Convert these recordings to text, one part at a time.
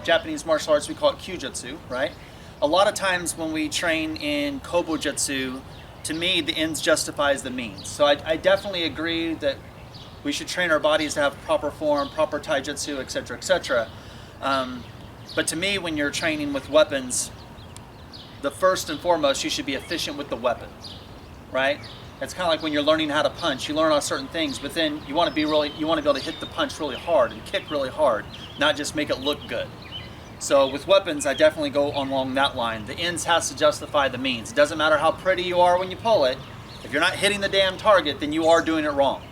Japanese martial arts, we call it Kyujutsu, right? A lot of times when we train in Bujutsu, to me, the ends justifies the means. So I definitely agree that we should train our bodies to have proper form, proper taijutsu, etc., etc. But to me, when you're training with weapons, the first and foremost, you should be efficient with the weapon, right? It's kind of like when you're learning how to punch. You learn on certain things, but then you want to be able to hit the punch really hard and kick really hard, not just make it look good. So with weapons, I definitely go along that line. The ends has to justify the means. It doesn't matter how pretty you are when you pull it. If you're not hitting the damn target, then you are doing it wrong.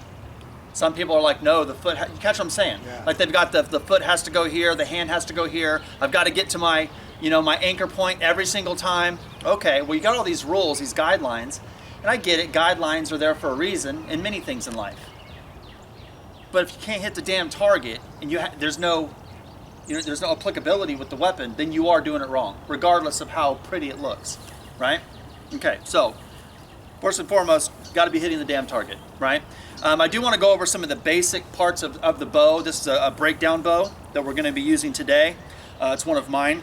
Some people are like, no, the foot, you catch what I'm saying? Yeah. Like they've got the foot has to go here, the hand has to go here. I've got to get to my, my anchor point every single time. Okay, well you got all these rules, these guidelines, and I get it, guidelines are there for a reason in many things in life. But if you can't hit the damn target and there's no applicability with the weapon, then you are doing it wrong, regardless of how pretty it looks, right? Okay, so first and foremost, got to be hitting the damn target, right? I do want to go over some of the basic parts of the bow. This is a breakdown bow that we're going to be using today. It's one of mine.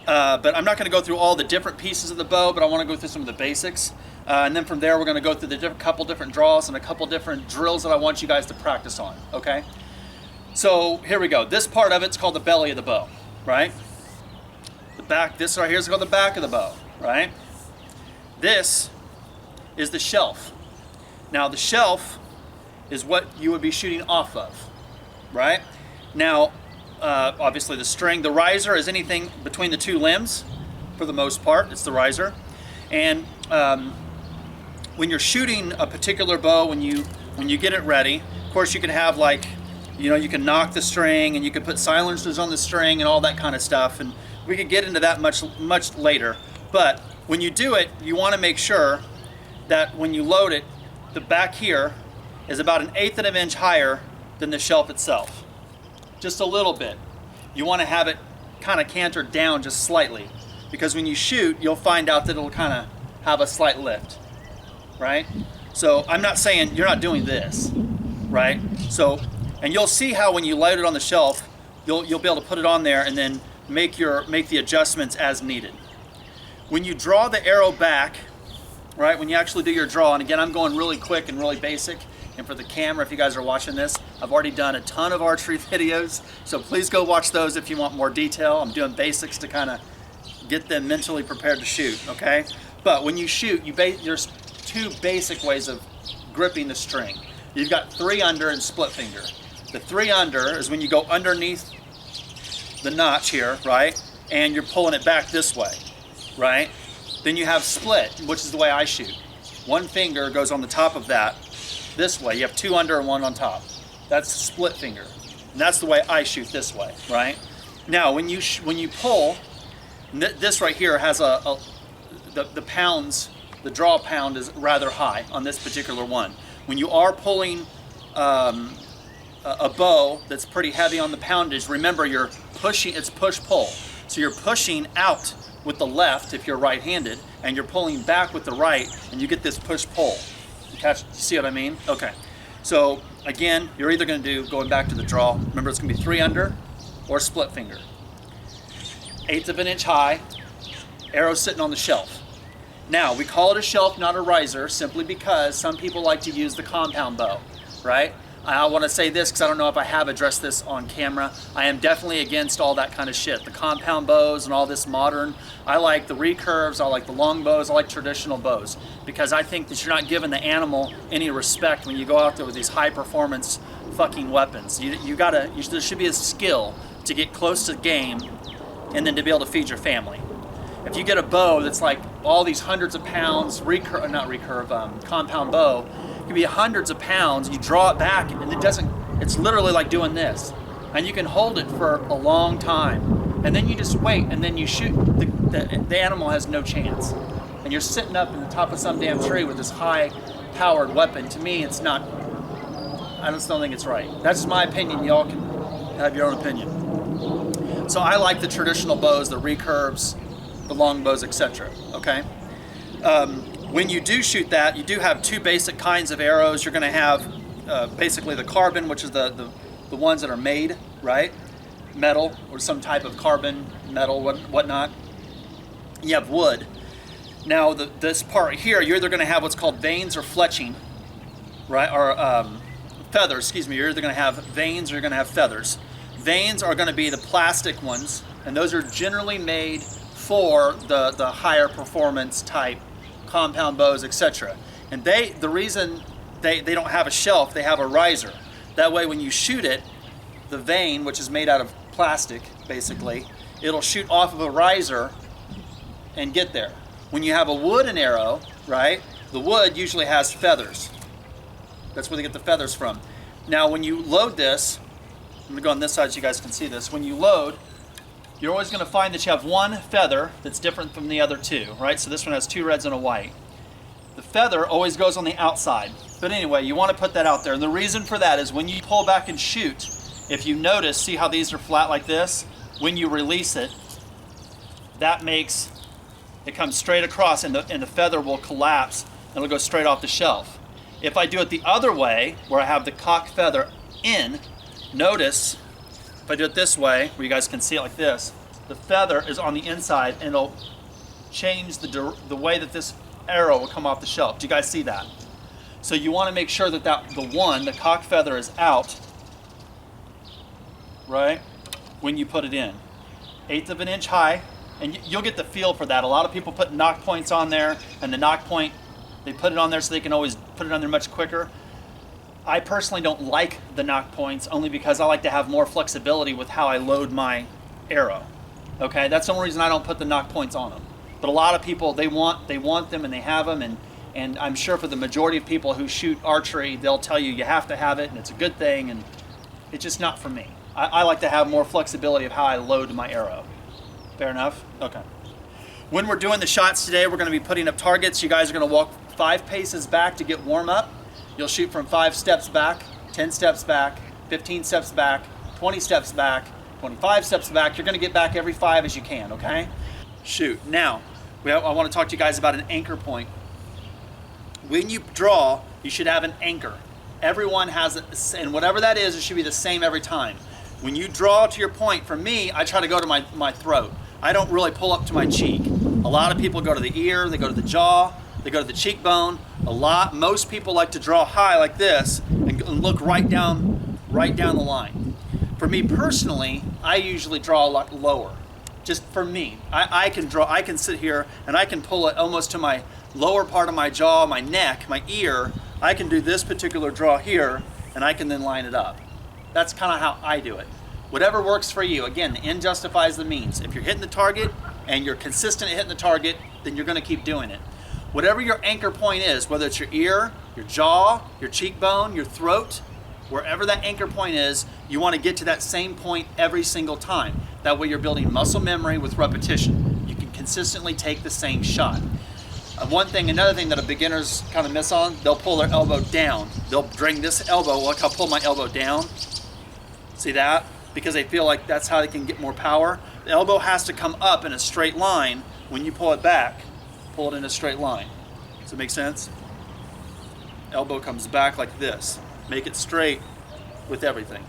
But I'm not going to go through all the different pieces of the bow, but I want to go through some of the basics. And then from there, we're going to go through the couple different draws and a couple different drills that I want you guys to practice on, okay? So here we go. This part of it's called the belly of the bow, right? The back, this right here is called the back of the bow, right? This is the shelf. Now the shelf is what you would be shooting off of, right? Now, obviously the string, the riser is anything between the two limbs, for the most part, it's the riser. And when you're shooting a particular bow, when you get it ready, of course you can have you can knock the string and you can put silencers on the string and all that kind of stuff. And we could get into that much later. But when you do it, you want to make sure that when you load it, the back here is about 1/8 of an inch higher than the shelf itself. Just a little bit. You want to have it kind of cantered down just slightly, because when you shoot, you'll find out that it'll kind of have a slight lift, right? So I'm not saying you're not doing this, right? So, and you'll see how when you load it on the shelf, you'll be able to put it on there and then make the adjustments as needed. When you draw the arrow back, right, when you actually do your draw, and again, I'm going really quick and really basic, and for the camera, if you guys are watching this, I've already done a ton of archery videos, so please go watch those if you want more detail. I'm doing basics to kind of get them mentally prepared to shoot, okay? But when you shoot, there's two basic ways of gripping the string. You've got 3 under and split finger. The 3 under is when you go underneath the notch here, right? And you're pulling it back this way, right? Then you have split, which is the way I shoot. 1 finger goes on the top of that this way. You have 2 under and 1 on top. That's split finger. And that's the way I shoot this way, right? Now, when you pull, this right here has the pounds, the draw pound is rather high on this particular one. When you are pulling a bow that's pretty heavy on the poundage, remember you're pushing, it's push-pull. So you're pushing out with the left if you're right-handed, and you're pulling back with the right, and you get this push-pull. You see what I mean? Okay. So again, you're either going to do, going back to the draw, remember it's going to be 3 under or split finger. 1/8 of an inch high, arrow sitting on the shelf. Now, we call it a shelf, not a riser, simply because some people like to use the compound bow, right? I want to say this because I don't know if I have addressed this on camera. I am definitely against all that kind of shit. The compound bows and all this modern. I like the recurves, I like the long bows, I like traditional bows, because I think that you're not giving the animal any respect when you go out there with these high performance fucking weapons. There should be a skill to get close to game and then to be able to feed your family. If you get a bow that's like all these hundreds of pounds, compound bow, it can be hundreds of pounds, you draw it back and it's literally like doing this. And you can hold it for a long time. And then you just wait and then you shoot, the animal has no chance. And you're sitting up in the top of some damn tree with this high powered weapon. To me, it's not, I just don't think it's right. That's just my opinion, y'all can have your own opinion. So I like the traditional bows, the recurves, the long bows, etc. Okay. When you do shoot that, you do have 2 basic kinds of arrows. You're going to have basically the carbon, which is the ones that are made, right? metal or some type of carbon, metal, whatnot. You have wood. Now this part here, you're either going to have what's called veins or fletching, right? Or feathers, excuse me. You're either going to have veins or you're going to have feathers. Veins are going to be the plastic ones, and those are generally made for the higher performance type compound bows, etc. And the reason they don't have a shelf, they have a riser. That way when you shoot it, the vein, which is made out of plastic basically, it'll shoot off of a riser and get there. When you have a wooden arrow, right, the wood usually has feathers. That's where they get the feathers from. Now when you load this, I'm going to go on this side so you guys can see this. When you load, you're always going to find that you have one feather that's different from the other two, right? So this one has 2 reds and a white. The feather always goes on the outside. But anyway, you want to put that out there. And the reason for that is when you pull back and shoot, if you notice, see how these are flat like this? When you release it, that makes it come straight across, and the feather will collapse and it'll go straight off the shelf. If I do it the other way, where I have the cock feather in, notice, if I do it this way, where you guys can see it like this, the feather is on the inside and it'll change the way that this arrow will come off the shelf. Do you guys see that? So you want to make sure that the cock feather is out, right, when you put it in. 1/8 of an inch high, and you'll get the feel for that. A lot of people put knock points on there, and the knock point, they put it on there so they can always put it on there much quicker. I personally don't like the knock points only because I like to have more flexibility with how I load my arrow. Okay, that's the only reason I don't put the knock points on them. But a lot of people, they want them and they have them, and I'm sure for the majority of people who shoot archery, they'll tell you have to have it and it's a good thing, and it's just not for me. I like to have more flexibility of how I load my arrow. Fair enough? Okay. When we're doing the shots today, we're going to be putting up targets. You guys are going to walk 5 paces back to get warm up. You'll shoot from 5 steps back, 10 steps back, 15 steps back, 20 steps back, 25 steps back. You're going to get back every 5 as you can, okay? Shoot. Now, I want to talk to you guys about an anchor point. When you draw, you should have an anchor. Everyone has it, and whatever that is, it should be the same every time. When you draw to your point, for me, I try to go to my throat. I don't really pull up to my cheek. A lot of people go to the ear, they go to the jaw, they go to the cheekbone. Most people like to draw high like this and look right down the line. For me personally, I usually draw a lot lower. Just for me, I can sit here and I can pull it almost to my lower part of my jaw, my neck, my ear. I can do this particular draw here, and I can then line it up. That's kind of how I do it. Whatever works for you. Again, the end justifies the means. If you're hitting the target and you're consistent at hitting the target, then you're going to keep doing it. Whatever your anchor point is, whether it's your ear, your jaw, your cheekbone, your throat, wherever that anchor point is, you want to get to that same point every single time. That way you're building muscle memory with repetition. You can consistently take the same shot. Another thing that beginners kind of miss on, they'll pull their elbow down. They'll bring this elbow, like I'll pull my elbow down. See that? Because they feel like that's how they can get more power. The elbow has to come up in a straight line. When you pull it back, pull it in a straight line. Does it make sense? Elbow comes back like this. Make it straight with everything.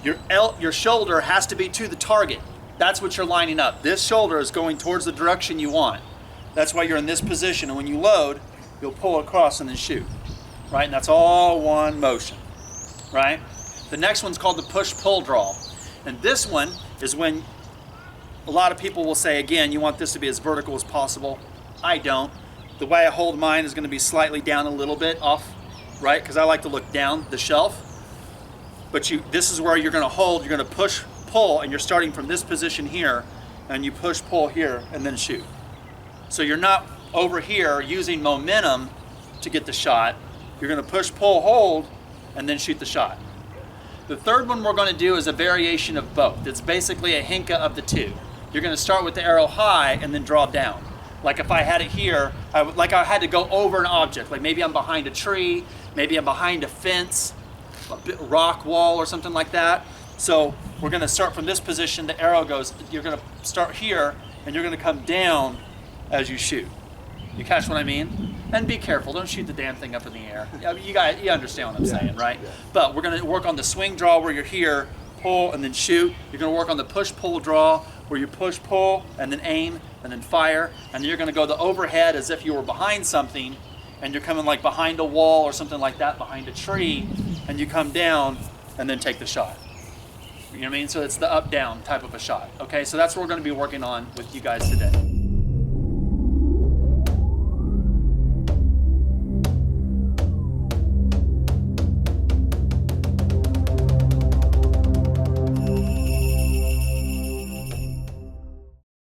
Your shoulder has to be to the target. That's what you're lining up. This shoulder is going towards the direction you want. That's why you're in this position, and when you load, you'll pull across and then shoot, right? And that's all one motion, right? The next one's called the push-pull draw. And this one is when a lot of people will say, again, you want this to be as vertical as possible. I don't. The way I hold mine is going to be slightly down a little bit off, right? Because I like to look down the shelf. But this is where you're going to hold, you're going to push, pull, and you're starting from this position here, and you push, pull here, and then shoot. So you're not over here using momentum to get the shot. You're going to push, pull, hold, and then shoot the shot. The third one we're going to do is a variation of both. It's basically a hinka of the two. You're going to start with the arrow high and then draw down. Like if I had it here, I had to go over an object. Like maybe I'm behind a tree, maybe I'm behind a fence, a rock wall or something like that. So we're going to start from this position. The arrow goes, you're going to start here and you're going to come down as you shoot. You catch what I mean? And be careful, don't shoot the damn thing up in the air. You understand what I'm saying, right? Yeah. But we're going to work on the swing draw where you're here, pull, and then shoot. You're gonna work on the push, pull, draw, where you push, pull, and then aim, and then fire. And then you're gonna go the overhead as if you were behind something, and you're coming like behind a wall or something like that, behind a tree, and you come down and then take the shot. You know what I mean? So it's the up-down type of a shot. Okay, so that's what we're gonna be working on with you guys today.